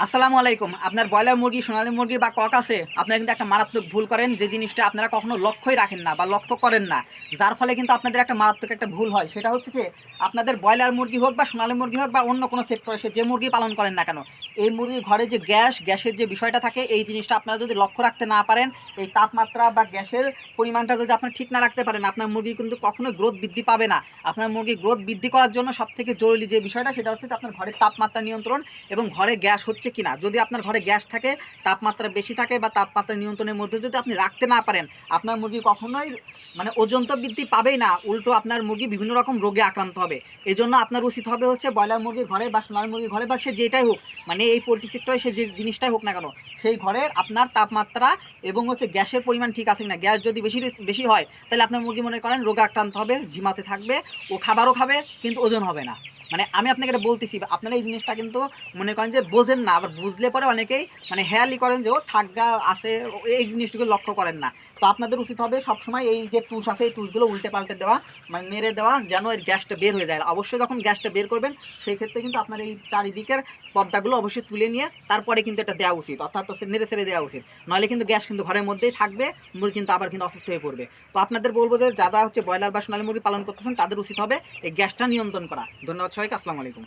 আসসালামু আলাইকুম। আপনার ব্রয়লার মুরগি, সোনালী মুরগি বা কক আছে, আপনারা কিন্তু একটা মারাত্মক ভুল করেন, যে জিনিসটা আপনারা কখনো লক্ষ্যই রাখেন না বা লক্ষ্য করেন না। যার ফলে কিন্তু আপনাদের একটা মারাত্মক একটা ভুল হয়। সেটা হচ্ছে যে আপনাদের ব্রয়লার মুরগি হোক বা সোনালী মুরগি হোক বা অন্য কোনো সেক্টরে সে যে মুরগি পালন করেন না কেন, এই মুরগির ঘরে যে গ্যাসের যে বিষয়টা থাকে, এই জিনিসটা আপনারা যদি লক্ষ্য রাখতে না পারেন, এই তাপমাত্রা বা গ্যাসের পরিমাণটা যদি আপনারা ঠিক না রাখতে পারেন, আপনার মুরগি কিন্তু কখনোই গ্রোথ বৃদ্ধি পাবে না। আপনার মুরগি গ্রোথ বৃদ্ধি করার জন্য সবথেকে জরুরি যে বিষয়টা, সেটা হচ্ছে যে আপনার ঘরের তাপমাত্রা নিয়ন্ত্রণ এবং ঘরে গ্যাস হচ্ছে কিনা। যদি আপনার ঘরে গ্যাস থাকে, তাপমাত্রা বেশি থাকে বা তাপমাত্রা নিয়ন্ত্রণের মধ্যে যদি আপনি রাখতে না পারেন, আপনার মুরগি কখনোই ওজন তো বৃদ্ধি পাবেই না, উল্টো আপনার মুরগি বিভিন্ন রকম রোগে আক্রান্ত হবে। এই জন্য আপনার উচিত হবে হচ্ছে ব্রয়লার মুরগির ঘরে বা সোনালী মুরগির ঘরে বা সে যেটাই হোক, এই পোলট্রি সেক্টরে সে যে জিনিসটাই হোক না কেন, সেই ঘরের আপনার তাপমাত্রা এবং হচ্ছে গ্যাসের পরিমাণ ঠিক আছে কিনা। গ্যাস যদি বেশি বেশি হয়, তাহলে আপনার মুরগি মনে করেন রোগে আক্রান্ত হবে, ঝিমাতে থাকবে, ও খাবারও খাবে কিন্তু ওজন হবে না। আমি আপনাকে এটা বলতেছি, আপনারা এই জিনিসটা কিন্তু মনে করেন যে বোঝেন না, আবার বুঝলে পরে অনেকেই হেয়ালি করেন যে ও থাকগা আছে, এই জিনিসগুলো লক্ষ্য করেন না। তো আপনাদের উচিত হবে সবসময় এই যে টুস আছে, এই টুসগুলো উল্টে পাল্টে দেওয়া, নেড়ে দেওয়া, যেন এর গ্যাসটা বের হয়ে যায়। অবশ্যই যখন গ্যাসটা বের করবেন, সেই ক্ষেত্রে কিন্তু আপনার এই চারিদিকের পর্দাগুলো অবশ্যই তুলে নিয়ে তারপরে কিন্তু এটা দেওয়া উচিত, অর্থাৎ নেড়ে ছেড়ে দেওয়া উচিত। নাহলে কিন্তু গ্যাস কিন্তু ঘরের মধ্যেই থাকবে, মুরগি কিন্তু আবার কিন্তু অসুস্থ হয়ে পড়বে। তো আপনাদের বলবো যে যারা হচ্ছে ব্রয়লার বা সোনালী মুরগি পালন করতেছেন, তাদের উচিত হবে এই গ্যাসটা নিয়ন্ত্রণ করা। ধন্যবাদ সবাইকে। আসসালামু আলাইকুম।